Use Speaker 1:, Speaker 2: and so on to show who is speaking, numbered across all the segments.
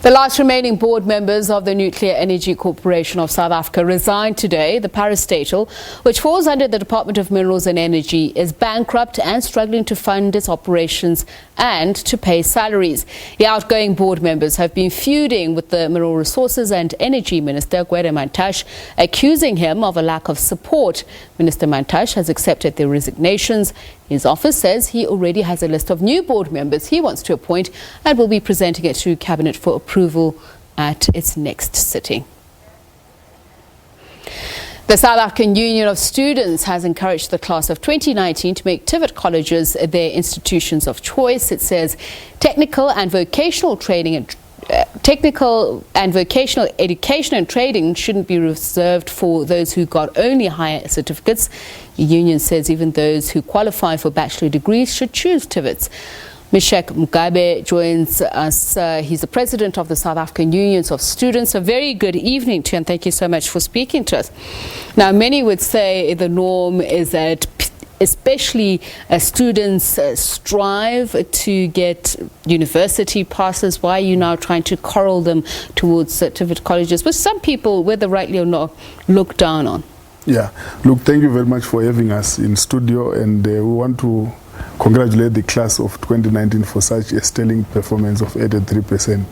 Speaker 1: The last remaining board members of the Nuclear Energy Corporation of South Africa resigned today. The parastatal, which falls under the Department of Minerals and Energy, is bankrupt and struggling to fund its operations and to pay salaries. The outgoing board members have been feuding with the Mineral Resources and Energy Minister, Gwede Mantashe, accusing him of a lack of support. Minister Mantashe has accepted their resignations. His office says he already has a list of new board members he wants to appoint and will be presenting it to Cabinet for approval at its next sitting. The South African Union of Students has encouraged the class of 2019 to make TVET colleges their institutions of choice. It says technical and vocational education and training shouldn't be reserved for those who got only higher certificates. The union says even those who qualify for bachelor degrees should choose TVETs. Meshack Mugabe joins us. He's the president of the South African Unions of Students. A very good evening to you, and thank you so much for speaking to us. Now, many would say the norm is that especially students strive to get university passes. Why are you now trying to corral them towards TVET colleges, which some people, whether rightly or not, look down on?
Speaker 2: Yeah, look, thank you very much for having us in studio, and we want to congratulate the class of 2019 for such a sterling performance of 83%.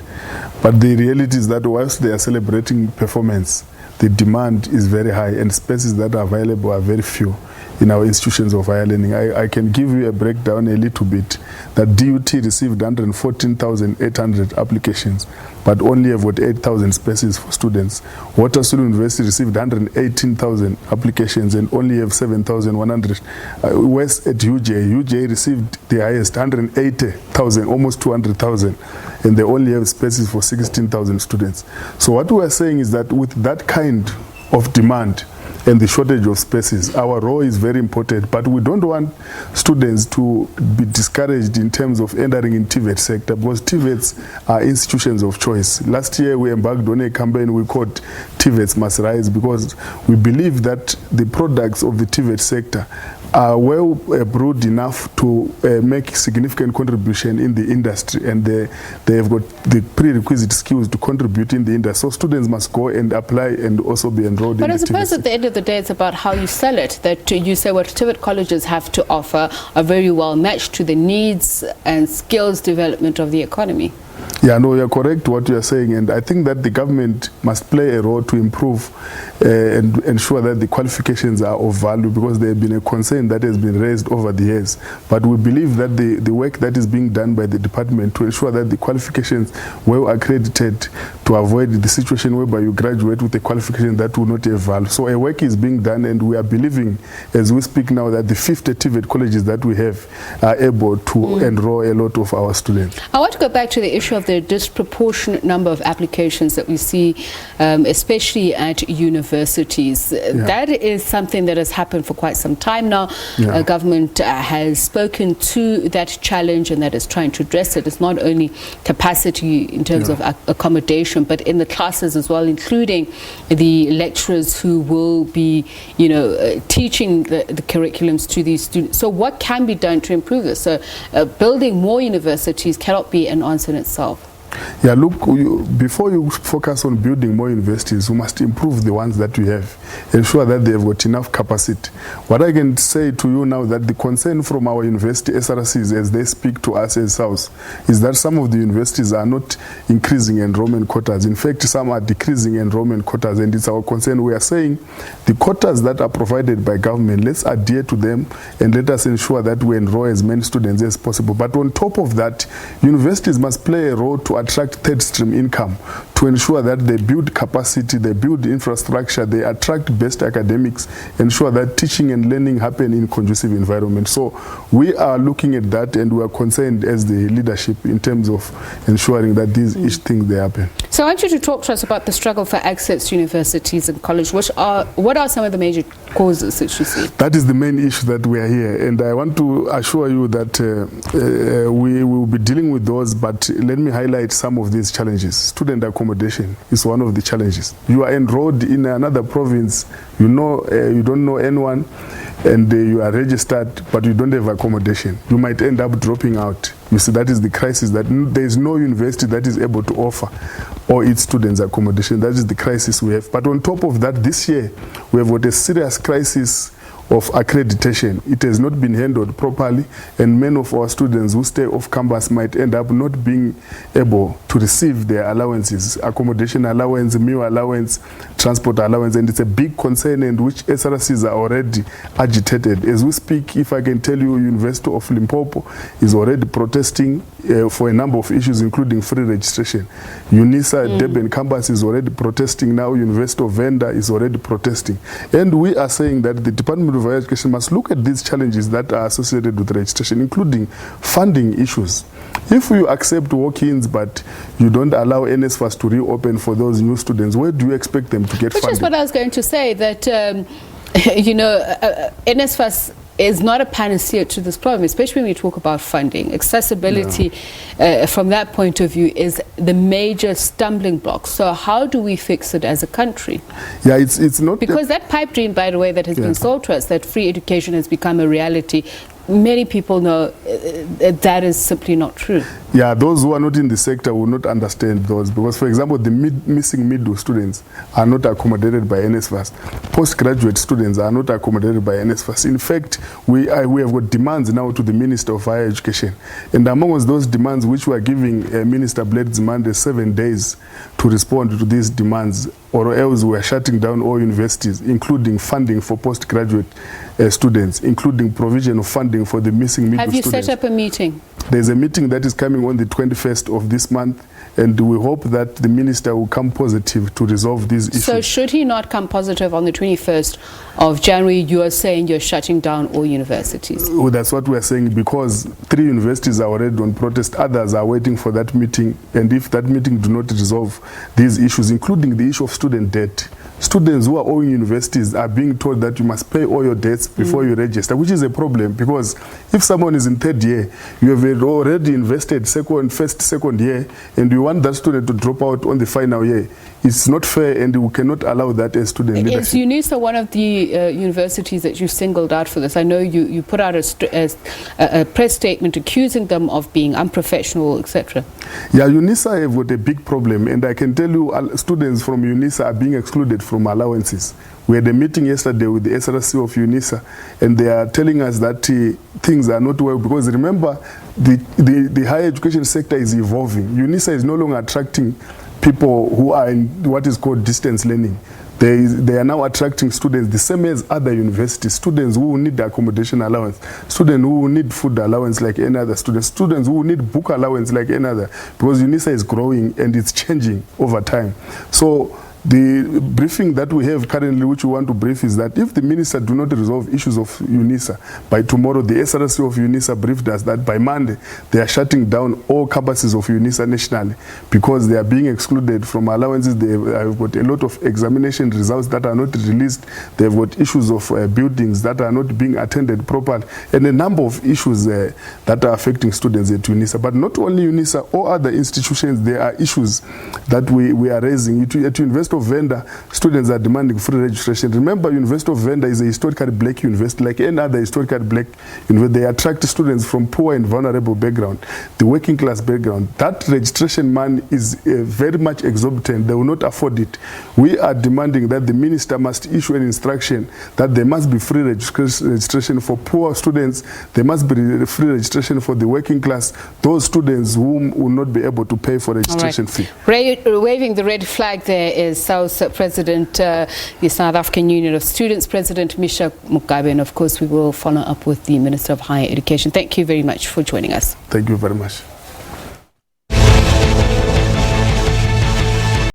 Speaker 2: But the reality is that whilst they are celebrating performance, the demand is very high and spaces that are available are very few in our institutions of higher learning. I can give you a breakdown a little bit. That DUT received 114,800 applications, but only have got 8,000 spaces for students. Waterstool University received 118,000 applications and only have 7,100. West at UJ received the highest, 180,000, almost 200,000, and they only have spaces for 16,000 students. So what we are saying is that with that kind of demand and the shortage of spaces, our role is very important, but we don't want students to be discouraged in terms of entering in TVET sector, because TVETs are institutions of choice. Last year we embarked on a campaign we called TVETs Must Rise, because we believe that the products of the TVET sector are well brewed enough to make significant contribution in the industry, and they have got the prerequisite skills to contribute in the industry. So students must go and apply and also be enrolled in the TVET. But I suppose
Speaker 1: at the end of the day it's about how you sell it, that you say what TVET colleges have to offer are very well matched to the needs and skills development of the economy.
Speaker 2: Yeah, no, you're correct what you're saying, and I think that the government must play a role to improve and ensure that the qualifications are of value, because there has been a concern that has been raised over the years. But we believe that the work that is being done by the department to ensure that the qualifications well accredited, to avoid the situation whereby you graduate with a qualification that will not have value. So a work is being done, and we are believing as we speak now that the 50 TVET colleges that we have are able to enroll a lot of our students.
Speaker 1: I want to go back to the issue of the disproportionate number of applications that we see, especially at universities. Yeah. That is something that has happened for quite some time now. Yeah. Government has spoken to that challenge, and that is trying to address it. It's not only capacity in terms of accommodation, but in the classes as well, including the lecturers who will be, teaching the curriculums to these students. So what can be done to improve this? So building more universities cannot be an answer in itself.
Speaker 2: Yeah, look, before you focus on building more universities, we must improve the ones that we have, ensure that they have got enough capacity. What I can say to you now, that the concern from our university SRCs as they speak to us as SAUS is that some of the universities are not increasing enrollment quotas. In fact, some are decreasing enrollment quotas, and it's our concern. We are saying the quotas that are provided by government, let's adhere to them and let us ensure that we enroll as many students as possible. But on top of that, universities must play a role to attract third stream income, to ensure that they build capacity, they build infrastructure, they attract best academics, ensure that teaching and learning happen in conducive environment. So we are looking at that, and we are concerned as the leadership in terms of ensuring that these things they happen.
Speaker 1: So I want you to talk to us about the struggle for access to universities and college. What are some of the major causes that you see?
Speaker 2: That is the main issue that we are here, and I want to assure you that we will be dealing with those, but let me highlight some of these challenges. Student accommodation is one of the challenges. You are enrolled in another province, you don't know anyone, and you are registered but you don't have accommodation, you might end up dropping out. You see, that is the crisis, that there is no university that is able to offer all its students accommodation. That is the crisis we have. But on top of that, this year we have got a serious crisis of accreditation. It has not been handled properly, and many of our students who stay off campus might end up not being able to receive their allowances, accommodation allowance, meal allowance, transport allowance, and it's a big concern, and which SRCs are already agitated. As we speak, if I can tell you, University of Limpopo is already protesting for a number of issues, including free registration. UNISA Durban campus is already protesting now. University of Venda is already protesting. And we are saying that the Department of Higher Education must look at these challenges that are associated with registration, including funding issues. If you accept walk-ins but you don't allow NSFAS to reopen for those new students, where do you expect them to get funding?
Speaker 1: Which is what I was going to say, that NSFAS is not a panacea to this problem, especially when we talk about funding. Accessibility, from that point of view, is the major stumbling block. So how do we fix it as a country?
Speaker 2: Yeah, it's not...
Speaker 1: Because that pipe dream, by the way, that has been sold to us, that free education has become a reality, many people know that is simply not true.
Speaker 2: Yeah, those who are not in the sector will not understand those, because, for example, the missing middle students are not accommodated by NSFAS. Postgraduate students are not accommodated by NSFAS. In fact, we have got demands now to the Minister of Higher Education, and amongst those demands which we are giving Minister Blade Zimande 7 days to respond to these demands, or else we are shutting down all universities, including funding for postgraduate students, including provision of funding for the missing middle students.
Speaker 1: Have you set up a meeting?
Speaker 2: There's a meeting that is coming on the 21st of this month, and we hope that the minister will come positive to resolve these issues.
Speaker 1: So should he not come positive on the 21st of January, you are saying you're shutting down all universities?
Speaker 2: Well, that's what we're saying, because 3 universities are already on protest, others are waiting for that meeting, and if that meeting do not resolve these issues, including the issue of student debt, students who are owing universities are being told that you must pay all your debts before you register, which is a problem, because if someone is in 3rd year, you have already invested first, second year, and you want that student to drop out on the final year. It's not fair, and we cannot allow that as student leadership.
Speaker 1: Is UNISA one of the universities that you singled out for this? I know you put out a press statement accusing them of being unprofessional, etc.
Speaker 2: Yeah, UNISA have got a big problem, and I can tell you students from UNISA are being excluded from allowances. We had a meeting yesterday with the SRC of UNISA, and they are telling us that things are not well, because remember, the higher education sector is evolving. UNISA is no longer attracting people who are in what is called distance learning. They are now attracting students the same as other universities, students who need accommodation allowance, students who need food allowance like any other students, students who need book allowance like any other, because UNISA is growing and it's changing over time. So the briefing that we have currently, which we want to brief, is that if the minister do not resolve issues of UNISA by tomorrow, the SRC of UNISA briefed us that by Monday they are shutting down all campuses of UNISA nationally, because they are being excluded from allowances. They have got a lot of examination results that are not released. They have got issues of buildings that are not being attended properly, and a number of issues that are affecting students at UNISA. But not only UNISA, all other institutions, there are issues that we are raising. At University of Venda, students are demanding free registration. Remember, University of Venda is a historically black university, like any other historically black university. They attract students from poor and vulnerable background, the working class background. That registration money is very much exorbitant. They will not afford it. We are demanding that the minister must issue an instruction that there must be free registration for poor students. There must be free registration for the working class, those students who will not be able to pay for registration fee.
Speaker 1: Waving the red flag there is SAUS President, the South African Union of Students President, Meshack Mugabe, and of course we will follow up with the Minister of Higher Education. Thank you very much for joining us.
Speaker 2: Thank you very much.